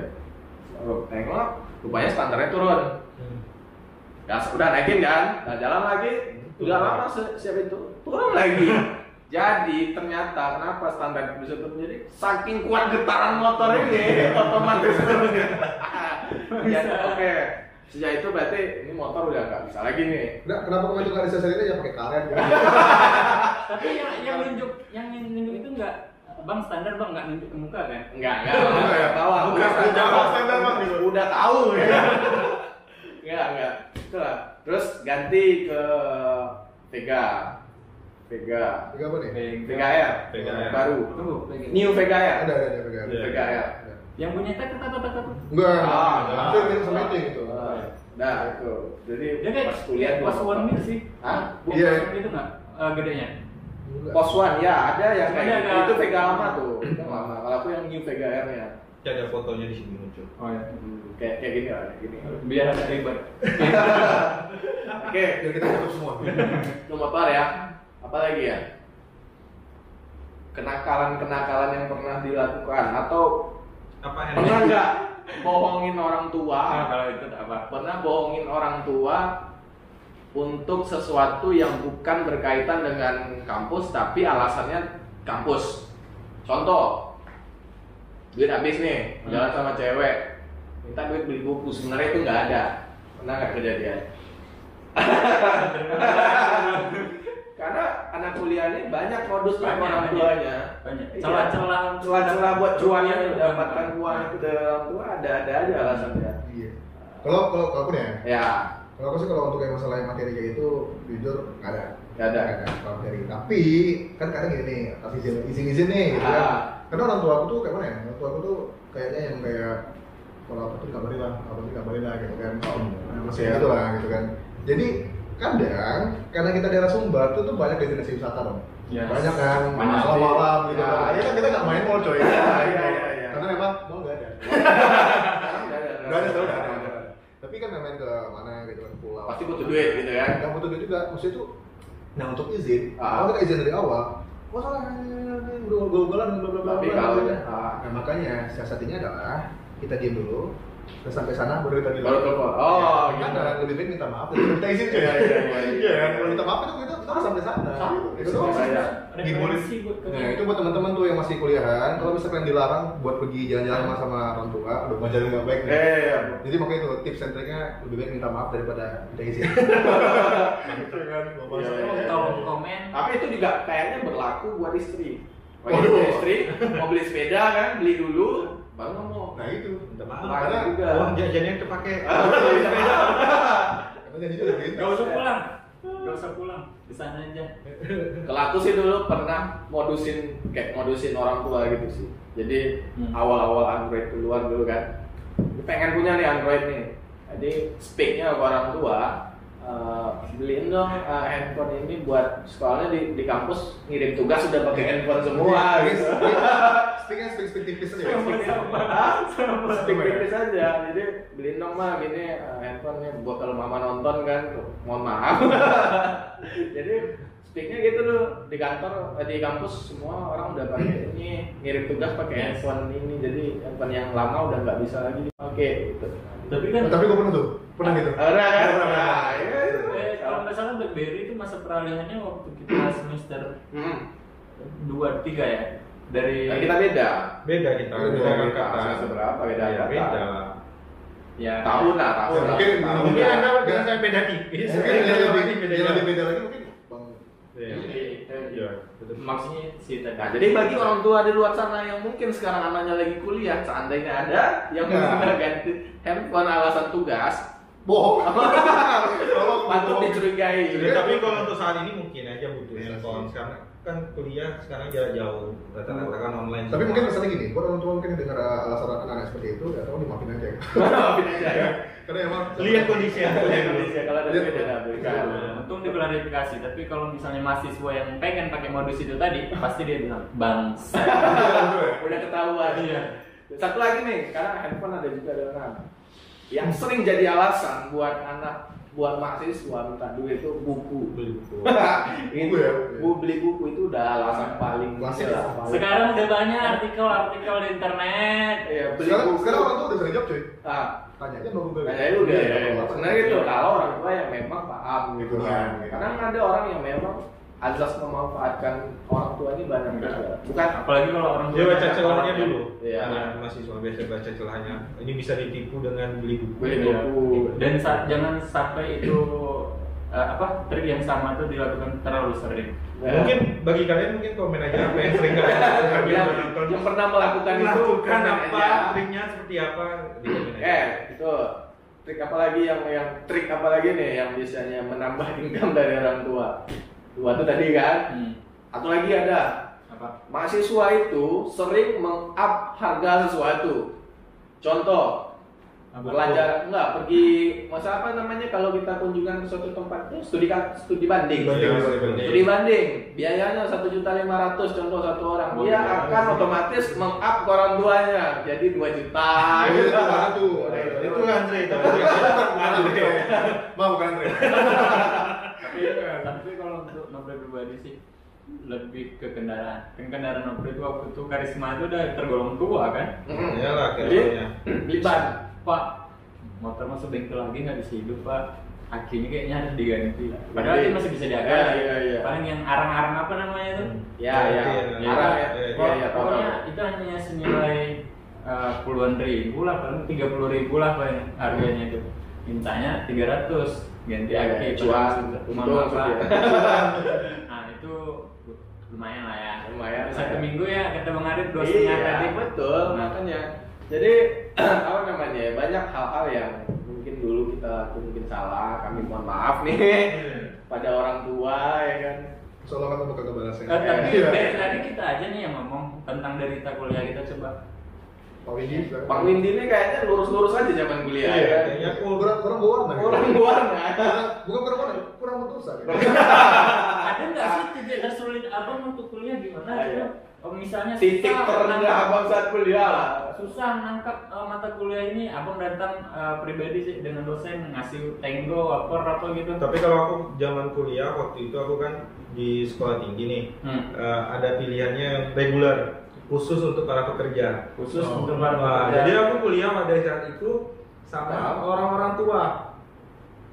[SPEAKER 1] Tengok, rupanya standarnya turun. Ya udah naikin kan, nah jalan lagi, udah lama siap itu turun lagi. Jadi ternyata kenapa standar bisa turun, jadi saking kuat getaran motor ini otomatis turun. Jadi oke, sejak itu berarti ini motor udah nggak bisa lagi nih.
[SPEAKER 3] Nah, kenapa kamu itu nggak disesarin aja pakai karet? Gitu?
[SPEAKER 4] Tapi yang nunjuk itu enggak bang standar bang nggak nunjuk ke muka kan?
[SPEAKER 1] Enggak tahu.
[SPEAKER 3] Bukan standar bang gitu.
[SPEAKER 1] Udah tahu ya. Enggak. Itulah. Terus ganti ke Vega.
[SPEAKER 3] Tiga apa nih?
[SPEAKER 1] Vega Air.
[SPEAKER 2] Vega Air.
[SPEAKER 1] Baru.
[SPEAKER 4] Tunggu, lagi.
[SPEAKER 1] New Vega Air.
[SPEAKER 3] Ada Vega.
[SPEAKER 1] Vega Air.
[SPEAKER 4] Yang punya tak.
[SPEAKER 3] Enggak.
[SPEAKER 1] Ah,
[SPEAKER 3] Itu mirip sama itu gitu.
[SPEAKER 1] Nah, itu. Jadi
[SPEAKER 4] Dia kayak
[SPEAKER 1] pas kuliah
[SPEAKER 4] pos
[SPEAKER 1] dulu.
[SPEAKER 4] one mil sih.
[SPEAKER 1] Hah?
[SPEAKER 4] Bukan
[SPEAKER 3] Iya.
[SPEAKER 4] gitu nggak? Gedenya.
[SPEAKER 3] Enggak.
[SPEAKER 1] Pos One ya, ada yang
[SPEAKER 4] Ada,
[SPEAKER 1] kayak gitu.
[SPEAKER 4] ada.
[SPEAKER 1] Itu Vega lama tuh. Itu lama. Kalau aku yang New Vega Air-nya.
[SPEAKER 2] Ada fotonya di sini muncul.
[SPEAKER 4] Oh ya.
[SPEAKER 1] Kayak gini lah, kayak gini.
[SPEAKER 4] Biar ada ribet.
[SPEAKER 1] Oke,
[SPEAKER 3] Biar kita tutup semua.
[SPEAKER 1] itu motor ya. Apa lagi ya? Kenakalan-kenakalan yang pernah dilakukan atau
[SPEAKER 2] Apa
[SPEAKER 1] pernah nggak bohongin orang tua?
[SPEAKER 4] Nah, kalau itu apa?
[SPEAKER 1] Pernah bohongin orang tua untuk sesuatu yang bukan berkaitan dengan kampus tapi alasannya kampus. Contoh, duit habis nih, jalan sama cewek, minta duit beli buku, sebenarnya itu nggak ada. Pernah nggak kejadian? Karena anak kuliah ini banyak modus dari orang tuanya.
[SPEAKER 4] Banyak.
[SPEAKER 1] Iya.
[SPEAKER 4] Celah-celah
[SPEAKER 1] buat cuan yang mendapatkan uang itu dari orang tua ada aja alasannya.
[SPEAKER 3] Iya. Kalau aku nih ya.
[SPEAKER 1] Ya,
[SPEAKER 3] Kalau aku sih kalau untuk yang masalah materi kayak itu jujur nggak ada.
[SPEAKER 1] nggak ada.
[SPEAKER 3] Nggak ada kalau materi. Tapi kan kadang gini nih, kasih izin nih gitu kan.
[SPEAKER 1] Ah.
[SPEAKER 3] Karena orang tua aku tuh kayak mana ya? Orang tua aku tuh kayaknya yang kayak kalau apa tuh dikabarin lah gitu kan. Masih gitu lah gitu kan. Jadi kadang karena kita daerah Sumbar tuh banyak destinasi wisata dong.
[SPEAKER 4] Yes.
[SPEAKER 3] Banyak kan malam-malam gitu kan. Ya kan kita nggak main mall coy. Karena memang mall nggak ada. Nggak ada. Tapi kan main ke mana gitu kan, pulau.
[SPEAKER 1] Pasti butuh duit gitu ya.
[SPEAKER 3] Nggak butuh duit juga. Maksudnya tuh, nah untuk izin, kalau kita izin dari awal, masalah ugal-ugalan bla bla bla.
[SPEAKER 1] Tapi kalau
[SPEAKER 3] nah makanya siasatinya adalah kita diam dulu. Terus sampai sana baru kita bilang.
[SPEAKER 1] Baru telepon. Oh,
[SPEAKER 3] kan
[SPEAKER 1] gitu.
[SPEAKER 3] lebih baik minta maaf dari kita izin coy. Iya kan, kalau minta maaf itu kita harus sampai sana. Itu doang.
[SPEAKER 4] Referensi buat
[SPEAKER 3] Nah, itu buat teman-teman tuh yang masih kuliahan, kalau misalkan dilarang buat pergi jalan-jalan sama orang tua, udah ngajarin nggak baik nih. Jadi makanya itu tips and triknya lebih baik minta maaf daripada minta izin. Gitu kan.
[SPEAKER 4] tolong komen.
[SPEAKER 1] Tapi itu juga kayaknya berlaku buat istri. Waduh, istri mau beli sepeda kan, beli dulu, baru ngomong.
[SPEAKER 3] Nah itu,
[SPEAKER 2] minta maaf
[SPEAKER 1] Karena
[SPEAKER 2] karena
[SPEAKER 1] juga.
[SPEAKER 2] uang jajannya kepake.
[SPEAKER 3] karena jadi udah gitu.
[SPEAKER 4] Gak usah pulang. Gak usah pulang. Di sana aja.
[SPEAKER 1] Kalau aku sih dulu pernah modusin orang tua gitu sih. Jadi awal-awal Android keluar dulu kan, pengen punya nih Android nih. Jadi speaknya ke orang tua, beliin dong handphone ini buat sekolahnya di kampus ngirim tugas sudah pakai handphone semua gitu.
[SPEAKER 3] Speak tipis aja.
[SPEAKER 1] Speak tipis aja. Jadi beliin dong mah gini handphonenya buat kalau mama nonton kan, mohon maaf. Jadi speaknya gitu dulu di kantor di kampus semua orang udah pakai ini ngirim tugas pakai handphone ini, jadi handphone yang lama udah nggak bisa lagi dipakai gitu.
[SPEAKER 4] Tapi kan
[SPEAKER 3] Tapi gue pernah gitu.
[SPEAKER 1] Pernah kan?
[SPEAKER 4] kalau nggak salah BlackBerry itu masa peralihannya waktu kita semester 2-3 ya. Dari
[SPEAKER 1] Nah, kita beda.
[SPEAKER 2] Beda kita.
[SPEAKER 1] Semester berapa beda?
[SPEAKER 2] Iya, beda.
[SPEAKER 4] ya
[SPEAKER 1] Tahun lah, tahun.
[SPEAKER 3] Mungkin
[SPEAKER 2] Anda dengan saya beda tipis.
[SPEAKER 3] Mungkin yang lebih beda lagi mungkin bang.
[SPEAKER 2] Iya.
[SPEAKER 4] maksudnya sih tadi.
[SPEAKER 1] Nah, jadi bagi orang tua di luar sana yang mungkin sekarang anaknya lagi kuliah, seandainya ada yang sudah ganti handphone alasan tugas,
[SPEAKER 3] Bohong.
[SPEAKER 1] patut dicurigai.
[SPEAKER 2] Tapi kalau untuk saat ini mungkin aja butuh handphone karena kan kuliah sekarang jarak jauh, rata-rata kan online.
[SPEAKER 3] Tapi mungkin pesannya gini, buat orang tua mungkin yang dengar alasan anak-anak seperti itu, ya tahu dimaafin aja.
[SPEAKER 1] Maafin aja.
[SPEAKER 3] Karena emang
[SPEAKER 2] lihat kondisi yang
[SPEAKER 1] Kalau ada beda berikan.
[SPEAKER 4] Untung diklarifikasi, tapi kalau misalnya mahasiswa yang pengen pakai modus itu tadi, pasti dia bilang bangsa.
[SPEAKER 1] Udah ketahuan.
[SPEAKER 4] Iya.
[SPEAKER 1] Satu lagi nih, karena handphone ada juga dengan yang sering jadi alasan buat mahasiswa minta duit itu buku.
[SPEAKER 3] Buku ya?
[SPEAKER 1] Beli buku itu udah alasan paling
[SPEAKER 3] Klasik.
[SPEAKER 4] Sekarang udah banyak artikel-artikel di internet.
[SPEAKER 1] Iya, beli
[SPEAKER 3] Sekarang
[SPEAKER 1] buku.
[SPEAKER 3] orang tuh udah sering jawab cuy.
[SPEAKER 1] Tanya
[SPEAKER 3] aja sama Google.
[SPEAKER 1] aja udah. Sebenarnya itu kalau orang tua yang memang paham gitu kan. Kadang ada orang yang memang azas memanfaatkan orang tua ini banyak juga. Bukan
[SPEAKER 4] Apalagi kalau orang
[SPEAKER 2] Dia baca
[SPEAKER 4] tua
[SPEAKER 2] celahnya dulu.
[SPEAKER 1] Iya.
[SPEAKER 2] Karena mahasiswa biasa baca celahnya. Ini bisa ditipu dengan beli buku.
[SPEAKER 1] Beli buku.
[SPEAKER 4] Dan jangan sampai itu trik yang sama itu dilakukan terlalu sering.
[SPEAKER 2] Mungkin bagi kalian mungkin komen aja apa yang sering kalian lakukan.
[SPEAKER 1] yang pernah melakukan itu
[SPEAKER 2] Melakukan
[SPEAKER 1] komen
[SPEAKER 2] apa,
[SPEAKER 1] aja.
[SPEAKER 2] triknya seperti apa di komen aja.
[SPEAKER 1] Itu trik apa lagi yang trik apa lagi nih yang biasanya menambah income dari orang tua. Dua itu tadi kan. Atau lagi ada
[SPEAKER 4] Apa?
[SPEAKER 1] mahasiswa itu sering meng-up harga sesuatu. Contoh, belajar pergi masa apa namanya kalau kita kunjungan ke suatu tempat itu studi banding. Studi banding biayanya 1.500.000 contoh satu orang. Dia akan otomatis meng-up ke orang tuanya jadi 2 juta gitu.
[SPEAKER 2] Itu Andre,
[SPEAKER 3] Mau bukan Andre.
[SPEAKER 4] Tapi kalau untuk Nobre pribadi sih lebih ke kendaraan. Kan kendaraan Nobre itu waktu itu Karisma itu udah tergolong tua kan.
[SPEAKER 2] Iyalah
[SPEAKER 1] Jadi
[SPEAKER 2] kayaknya.
[SPEAKER 1] beli ban.
[SPEAKER 4] Pak, motor masuk bengkel lagi nggak bisa hidup Pak. Akinya kayaknya harus diganti. Padahal ini masih bisa diakalin.
[SPEAKER 1] Iya.
[SPEAKER 4] Paling yang arang-arang apa namanya itu?
[SPEAKER 1] Ya. Arang ya. Iya,
[SPEAKER 4] Pokoknya itu hanya senilai puluhan ribu lah, paling 30.000 lah paling harganya itu. Mintanya 300 ganti aki
[SPEAKER 1] cuan untung
[SPEAKER 4] apa?
[SPEAKER 1] ya.
[SPEAKER 4] Nah itu lumayan lah ya.
[SPEAKER 1] Lumayan.
[SPEAKER 4] Satu minggu ya kata Bang Arif 2,5 tadi.
[SPEAKER 1] Betul, makanya. Jadi apa namanya? Banyak hal-hal yang mungkin dulu kita mungkin salah, kami mohon maaf nih pada orang tua ya kan.
[SPEAKER 3] Soalnya kan bukan kebalasnya.
[SPEAKER 4] Tapi dari tadi kita aja nih yang ngomong tentang derita kuliah kita coba.
[SPEAKER 3] Pak Windy, silakan.
[SPEAKER 1] Pak Windy ini kayaknya lurus-lurus aja zaman kuliah.
[SPEAKER 2] Iya,
[SPEAKER 1] Ya.
[SPEAKER 2] kayaknya aku
[SPEAKER 3] kurang berwarna.
[SPEAKER 1] Orang warna.
[SPEAKER 3] Bukan berwarna, kurang berdosa.
[SPEAKER 4] Ada nggak sih titik tersulit abang untuk kuliah gimana?
[SPEAKER 1] Ada.
[SPEAKER 4] Oh, misalnya
[SPEAKER 1] Titik
[SPEAKER 4] susah
[SPEAKER 1] terendah
[SPEAKER 4] nangkap-
[SPEAKER 1] abang saat kuliah lah.
[SPEAKER 4] susah nangkap mata kuliah ini, abang datang pribadi sih dengan dosen ngasih tenggo apa gitu.
[SPEAKER 2] tapi kalau aku zaman kuliah waktu itu aku kan di sekolah tinggi nih, ada pilihannya yang reguler khusus untuk para pekerja.
[SPEAKER 4] Khusus
[SPEAKER 3] Oh.
[SPEAKER 4] untuk para
[SPEAKER 2] Nah,
[SPEAKER 4] pekerja.
[SPEAKER 2] jadi aku kuliah pada saat itu sama orang-orang tua,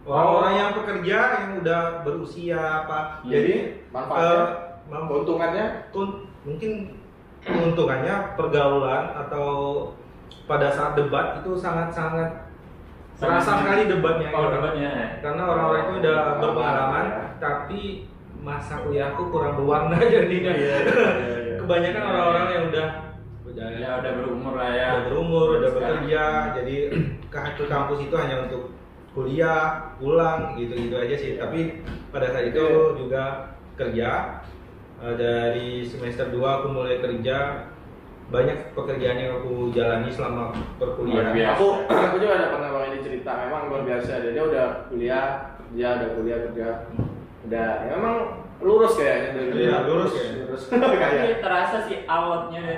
[SPEAKER 2] orang-orang yang pekerja yang udah berusia apa.
[SPEAKER 1] Jadi manfaatnya, keuntungannya
[SPEAKER 2] mungkin keuntungannya pergaulan atau pada saat debat itu sangat-sangat terasa sekali debatnya.
[SPEAKER 4] Oh,
[SPEAKER 2] gitu.
[SPEAKER 4] debatnya.
[SPEAKER 2] Karena orang-orang itu udah berpengalaman, tapi masa kuliahku kurang berwarna jadinya.
[SPEAKER 1] Iya.
[SPEAKER 2] Kebanyakan orang-orang yang udah
[SPEAKER 4] Ya udah berumur lah ya.
[SPEAKER 2] udah berumur, udah
[SPEAKER 4] Sekarang.
[SPEAKER 2] bekerja, jadi ke kampus itu hanya untuk kuliah, pulang, gitu-gitu aja sih. Tapi pada saat itu juga kerja. Dari semester 2 aku mulai kerja, banyak pekerjaan yang aku jalani selama perkuliahan.
[SPEAKER 4] Luar biasa.
[SPEAKER 1] Aku juga ada pernah Bang ini cerita, memang luar biasa. Dia udah kuliah, kerja. Udah, ya memang lurus kayaknya dari
[SPEAKER 2] Iya, lurus ya.
[SPEAKER 1] Lurus.
[SPEAKER 4] Tapi
[SPEAKER 1] Kayak
[SPEAKER 4] terasa sih awalnya dari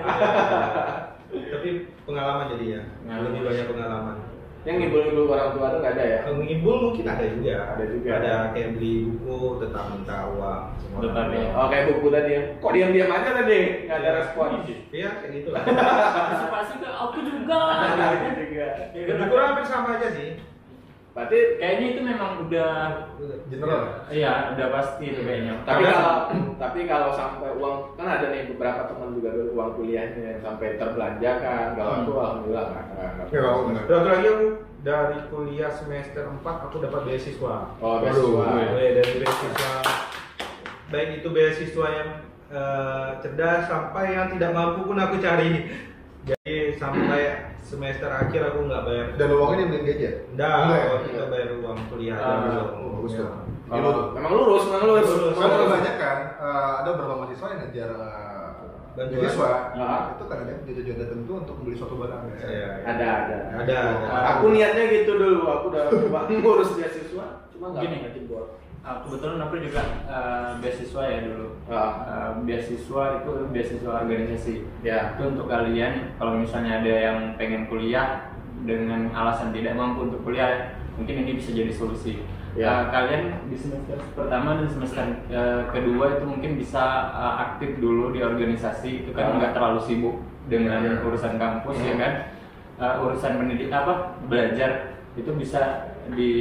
[SPEAKER 2] Tapi pengalaman jadi ya, lebih banyak pengalaman.
[SPEAKER 1] yang ngibul-ngibul orang tua tuh nggak ada ya?
[SPEAKER 2] Ngibul mungkin ada juga.
[SPEAKER 1] Ada juga.
[SPEAKER 2] Ada kayak beli buku, tetap minta uang. semua.
[SPEAKER 4] Tetap ya.
[SPEAKER 1] Oh kayak buku tadi ya. Kok diam-diam aja tadi? Nggak ada respon.
[SPEAKER 2] Iya, kayak gitu lah.
[SPEAKER 4] partisipasi ke aku juga.
[SPEAKER 1] Juga.
[SPEAKER 2] Lebih kurang hampir sama aja sih.
[SPEAKER 1] Berarti
[SPEAKER 4] Kayaknya itu memang udah
[SPEAKER 3] General.
[SPEAKER 4] iya udah pasti itu kayaknya.
[SPEAKER 1] tapi kalau sampai uang kan ada nih beberapa teman juga dulu uang kuliahnya yang sampai terbelanjakan. Kalau aku alhamdulillah nggak.
[SPEAKER 3] Ya, kalau benar.
[SPEAKER 2] Satu lagi aku dari kuliah semester 4 aku dapat beasiswa.
[SPEAKER 1] Oh beasiswa.
[SPEAKER 2] Dari beasiswa, baik itu beasiswa yang cerdas sampai yang tidak mampu pun aku cari. Jadi sampai semester akhir aku nggak bayar.
[SPEAKER 3] Dan uangnya dibeliin gadget?
[SPEAKER 2] Enggak,
[SPEAKER 3] Enggak ya?
[SPEAKER 2] kita bayar uang kuliah
[SPEAKER 4] Ah,
[SPEAKER 2] aja dulu.
[SPEAKER 3] Bagus tuh.
[SPEAKER 1] Kalau memang lurus.
[SPEAKER 3] Soalnya kebanyakan ada beberapa mahasiswa yang ngejar
[SPEAKER 2] Bantuan.
[SPEAKER 3] beasiswa,
[SPEAKER 1] Ah.
[SPEAKER 3] itu karena dia punya tujuan tertentu untuk membeli suatu barang.
[SPEAKER 2] Iya.
[SPEAKER 1] Ada.
[SPEAKER 2] Ada.
[SPEAKER 1] Aku niatnya gitu dulu. Aku udah ngurus beasiswa, cuma nggak
[SPEAKER 4] Gini.
[SPEAKER 1] jebol.
[SPEAKER 4] Kebetulan aku juga beasiswa ya dulu. Beasiswa itu beasiswa organisasi.
[SPEAKER 1] Ya.
[SPEAKER 4] Itu untuk kalian kalau misalnya ada yang pengen kuliah dengan alasan tidak mampu untuk kuliah, mungkin ini bisa jadi solusi.
[SPEAKER 1] Ya.
[SPEAKER 4] Kalian di semester pertama dan semester kedua itu mungkin bisa aktif dulu di organisasi. Itu kan nggak terlalu sibuk dengan urusan kampus ya kan. Urusan pendidik belajar itu bisa di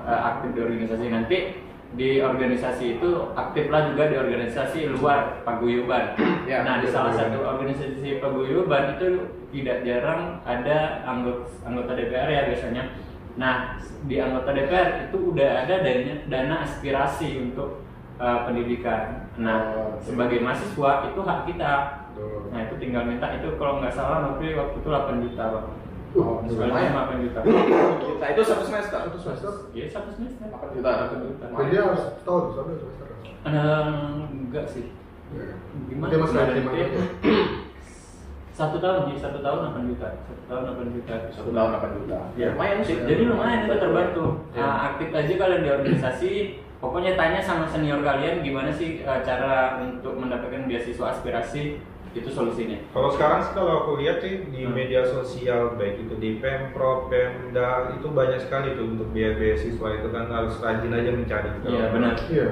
[SPEAKER 4] aktif di organisasi. Nanti di organisasi itu aktiflah juga di organisasi luar paguyuban.
[SPEAKER 1] Ya,
[SPEAKER 4] Nah di
[SPEAKER 1] betul,
[SPEAKER 4] salah
[SPEAKER 1] betul.
[SPEAKER 4] satu organisasi paguyuban itu tidak jarang ada anggota DPR ya biasanya. Nah di anggota DPR itu udah ada dana aspirasi untuk pendidikan. Nah sebagai mahasiswa itu hak kita. Nah itu tinggal minta itu kalau nggak salah waktu itu 8 juta Bang.
[SPEAKER 1] Oh,
[SPEAKER 4] Sekali 8 juta.
[SPEAKER 1] Kita itu satu semester.
[SPEAKER 3] Satu semester.
[SPEAKER 4] Iya 1 semester.
[SPEAKER 1] 8 juta.
[SPEAKER 4] 8 juta.
[SPEAKER 3] Dan dia harus tahun sampai semester.
[SPEAKER 4] Enggak sih.
[SPEAKER 3] Ya.
[SPEAKER 4] Gimana?
[SPEAKER 3] Dia masih ada
[SPEAKER 4] Nanti
[SPEAKER 3] 5 tahun.
[SPEAKER 4] 1 tahun nih, 1 tahun 8 juta. 1 tahun 8 juta.
[SPEAKER 1] 1 tahun 8 juta.
[SPEAKER 4] Ya.
[SPEAKER 1] Lumayan sih.
[SPEAKER 4] Jadi lumayan itu terbantu.
[SPEAKER 1] Ya.
[SPEAKER 4] Aktif aja kalian di organisasi. Pokoknya tanya sama senior kalian gimana sih cara untuk mendapatkan beasiswa aspirasi, itu solusinya.
[SPEAKER 2] Kalau sekarang sih kalau aku lihat sih di media sosial baik itu di Pemprov, Pemda itu banyak sekali tuh untuk beasiswa itu kan harus rajin aja mencari.
[SPEAKER 4] Iya benar.
[SPEAKER 3] Iya.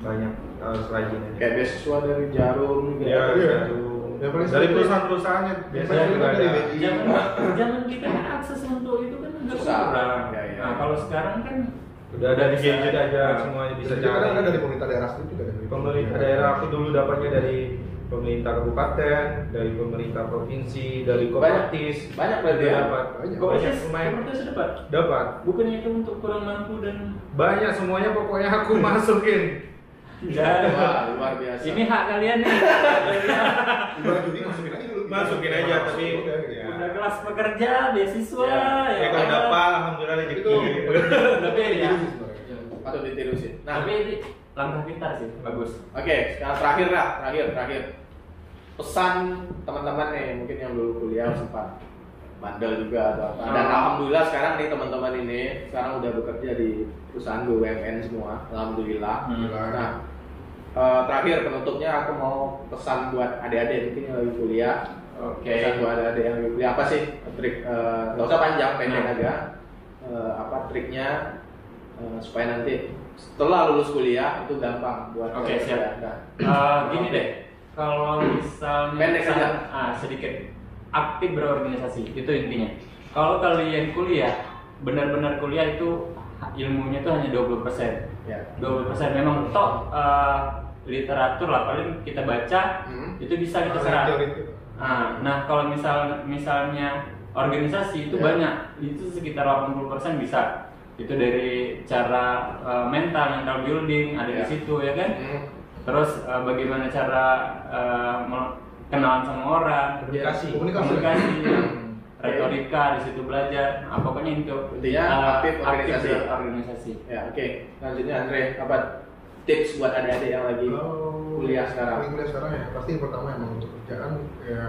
[SPEAKER 2] Banyak harus rajin aja.
[SPEAKER 1] Kayak beasiswa dari Jarum gitu.
[SPEAKER 2] Iya,
[SPEAKER 3] Iya.
[SPEAKER 2] itu.
[SPEAKER 3] Yang paling
[SPEAKER 2] Dari
[SPEAKER 3] sering-
[SPEAKER 2] perusahaan-perusahaannya biasanya
[SPEAKER 3] paling
[SPEAKER 2] juga
[SPEAKER 3] sering
[SPEAKER 2] ada.
[SPEAKER 3] dari
[SPEAKER 4] Zaman kita kan akses untuk itu kan agak
[SPEAKER 1] Susah.
[SPEAKER 4] kurang.
[SPEAKER 1] Ya, ya.
[SPEAKER 4] Nah kalau sekarang kan
[SPEAKER 2] Udah ada di gadget aja
[SPEAKER 4] Nah.
[SPEAKER 2] semuanya bisa
[SPEAKER 3] Bisa
[SPEAKER 2] cari.
[SPEAKER 3] kan dari pemerintah daerah sendiri juga kan.
[SPEAKER 2] Pemerintah daerah aku dulu dapatnya dari pemerintah kabupaten, dari pemerintah provinsi, dari Kopastis.
[SPEAKER 1] Banyak berarti ya?
[SPEAKER 2] Dapat.
[SPEAKER 3] Banyak.
[SPEAKER 2] Banyak lumayan.
[SPEAKER 4] Komunitas dapat.
[SPEAKER 2] Dapat.
[SPEAKER 4] Bukannya itu untuk kurang mampu dan
[SPEAKER 2] Banyak semuanya pokoknya aku masukin.
[SPEAKER 1] Wah, luar biasa.
[SPEAKER 4] ini hak kalian nih.
[SPEAKER 3] Bulan Juni masukin aja dulu.
[SPEAKER 2] Masukin aja, tapi
[SPEAKER 3] Udah,
[SPEAKER 2] ya.
[SPEAKER 4] Udah kelas pekerja, beasiswa,
[SPEAKER 2] Ya kalau dapat alhamdulillah rezeki.
[SPEAKER 3] Itu
[SPEAKER 4] Tapi ya.
[SPEAKER 3] itu sih sebenarnya.
[SPEAKER 1] Patut ditirusin. Nah,
[SPEAKER 4] Tapi ini langkah pintar sih, bagus.
[SPEAKER 1] oke, sekarang terakhir. pesan teman-teman nih mungkin yang dulu kuliah sempat bandel juga atau apa. Dan alhamdulillah sekarang nih teman-teman ini sekarang udah bekerja di perusahaan BUMN semua, alhamdulillah. Nah, terakhir penutupnya aku mau pesan buat adik-adik mungkin yang lagi kuliah. Pesan buat adik-adik yang lagi kuliah apa sih trik? Nggak usah panjang, pendek aja. Apa triknya supaya nanti setelah lulus kuliah itu gampang buat
[SPEAKER 4] siap. Gini deh, kalau misalnya
[SPEAKER 1] pendek saja.
[SPEAKER 4] Sedikit aktif berorganisasi itu intinya. Kalau kalian kuliah benar-benar kuliah itu ilmunya itu hanya 20%.
[SPEAKER 1] Ya.
[SPEAKER 4] 20% memang toh literatur lah paling kita baca itu bisa kita serap. Nah kalau misalnya organisasi itu banyak, itu sekitar 80% bisa. Itu dari cara mental building ada di situ ya kan. Terus bagaimana cara kenalan sama orang, komunikasi, retorika di situ belajar. Pokoknya itu
[SPEAKER 1] intinya aktif
[SPEAKER 4] organisasi.
[SPEAKER 1] Ya, oke. Lanjutnya Andre, apa tips buat adik-adik yang lagi kuliah sekarang?
[SPEAKER 3] Kuliah sekarang ya pasti yang pertama emang untuk kerjaan ya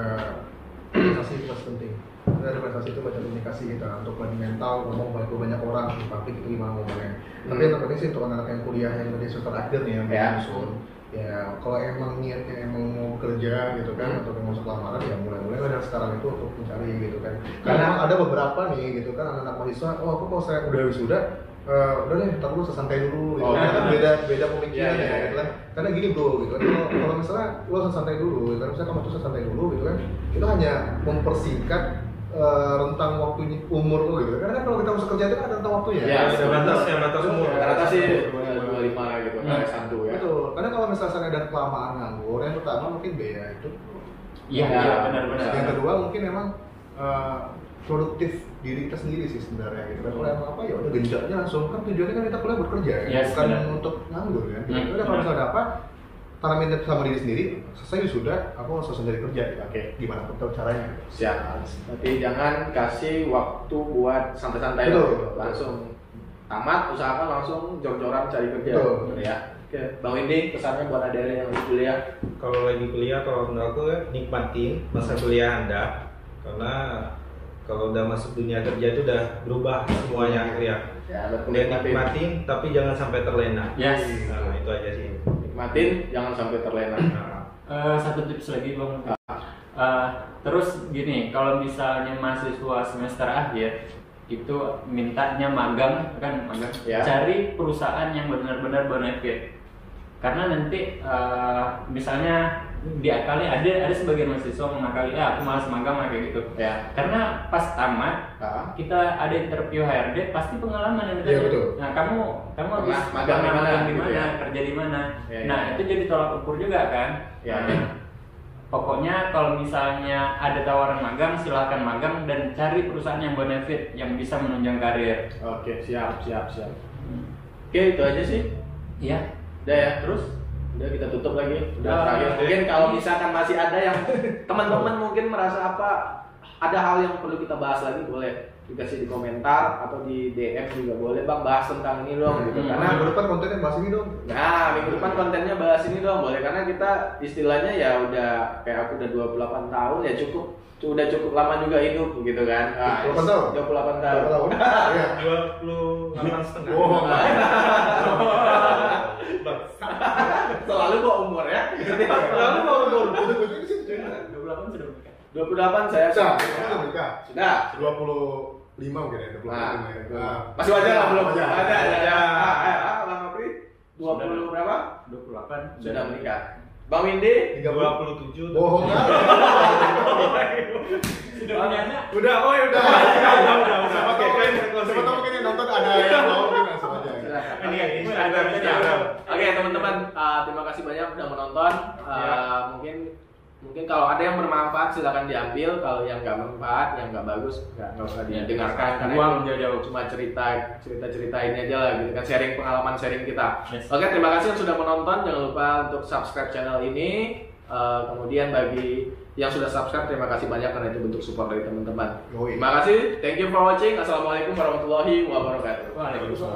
[SPEAKER 3] organisasi itu masih penting. Dari organisasi itu baca komunikasi kita untuk lebih mental, ngomong banyak orang di publik itu gimana ngomongnya. Tapi yang terpenting sih untuk anak-anak yang kuliah yang dari semester akhir nih yang menyusun. Ya kalau emang niatnya emang mau kerja gitu kan atau mau masuk lamaran ya mulai dari sekarang itu untuk mencari gitu kan. Karena ada beberapa nih gitu kan anak-anak mahasiswa, aku kalau saya udah wisuda udah nih ntar dulu santai dulu gitu. Kan beda pemikiran ya gitu kan. Karena gini bro gitu kan, kalau misalnya lo santai dulu gitu kan, misalnya kamu tuh santai dulu gitu kan, itu hanya mempersingkat rentang waktunya umur lo gitu. Karena kan kalau kita masuk kerja itu kan ada rentang waktunya.
[SPEAKER 2] Ya, batas umur.
[SPEAKER 1] Rata sih 25 gitu, S1 ya.
[SPEAKER 3] Betul. Karena kalau misalnya ada kelamaan nganggur, yang pertama mungkin beda itu.
[SPEAKER 4] Iya, benar-benar.
[SPEAKER 3] Yang kedua mungkin memang produktif diri kita sendiri sih sebenarnya gitu kan. Kalau emang apa ya udah genjaknya langsung, kan tujuannya kan kita kuliah bekerja ya, bukan untuk nganggur kan. Udah kalau misalnya ada apa, tanamin sama diri sendiri, selesai sudah, aku langsung cari kerja. Oke, gimana betul caranya?
[SPEAKER 1] Siap. Berarti jangan kasih waktu buat santai-santai dulu. Langsung tamat, usahakan langsung jor-joran cari kerja. Betul. Ya. Oke, Bang Windy, pesannya buat adik-adik yang lagi kuliah.
[SPEAKER 2] Kalau lagi kuliah, kalau menurut aku nikmatin masa kuliah Anda, karena kalau udah masuk dunia kerja itu udah berubah semuanya ya. Nikmatin, tapi jangan sampai terlena.
[SPEAKER 4] Yes.
[SPEAKER 2] Nah, itu aja sih.
[SPEAKER 1] Nikmatin, jangan sampai terlena.
[SPEAKER 4] Satu tips lagi Bang. Terus gini, kalau misalnya mahasiswa semester akhir itu mintanya magang kan cari perusahaan yang benar-benar benefit. Karena nanti misalnya diakali ada sebagian mahasiswa mengakali aku malas magang kayak gitu ya, karena pas tamat kita ada interview HRD pasti pengalaman yang ditanya. Nah kamu harus
[SPEAKER 1] magang di mana
[SPEAKER 4] gitu ya? Kerja di mana nah itu jadi tolak ukur juga kan pokoknya kalau misalnya ada tawaran magang silahkan magang dan cari perusahaan yang benefit yang bisa menunjang karir.
[SPEAKER 1] Oke, siap. Oke, itu aja sih.
[SPEAKER 4] Iya.
[SPEAKER 1] Udah ya, terus udah kita tutup lagi. Udah terakhir. Mungkin kalau misalkan masih ada yang teman-teman mungkin merasa ada hal yang perlu kita bahas lagi, boleh dikasih di komentar atau di DM juga boleh, Bang, bahas tentang ini dong gitu. Karena
[SPEAKER 3] minggu depan kontennya bahas ini dong.
[SPEAKER 1] Nah, minggu depan kontennya bahas ini dong, boleh, karena kita istilahnya ya udah kayak aku udah 28 tahun ya udah cukup lama juga hidup gitu kan. 28 tahun.
[SPEAKER 3] Iya.
[SPEAKER 2] 28,5.
[SPEAKER 1] Selalu bawa umur ya. Selalu bawa umur.
[SPEAKER 4] 28 sudah menikah.
[SPEAKER 1] 28 saya
[SPEAKER 3] sudah menikah.
[SPEAKER 1] Sudah.
[SPEAKER 3] 25 mungkin ya, 25 ya.
[SPEAKER 1] Masih wajar lah belum?
[SPEAKER 3] Ada.
[SPEAKER 1] Bang Apri 20 berapa?
[SPEAKER 4] 28
[SPEAKER 1] sudah menikah. Bang Windy
[SPEAKER 2] 27.
[SPEAKER 3] Bohong kan?
[SPEAKER 4] Sudah punya anak?
[SPEAKER 2] Udah.
[SPEAKER 3] Oke, siapa tahu mungkin yang nonton ada yang mau mungkin langsung aja.
[SPEAKER 2] Ini Instagram.
[SPEAKER 1] Oke, teman-teman, terima kasih banyak udah menonton. Mungkin kalau ada yang bermanfaat silakan diambil, kalau yang nggak bermanfaat, yang nggak bagus nggak usah didengarkan karena itu jauh cuma cerita ini aja lah gitu kan, sharing kita. Oke, terima kasih yang sudah menonton, jangan lupa untuk subscribe channel ini. Kemudian bagi yang sudah subscribe terima kasih banyak karena itu bentuk support dari teman-teman. Terima kasih, thank you for watching. Assalamualaikum warahmatullahi wabarakatuh.
[SPEAKER 4] Waalaikumsalam.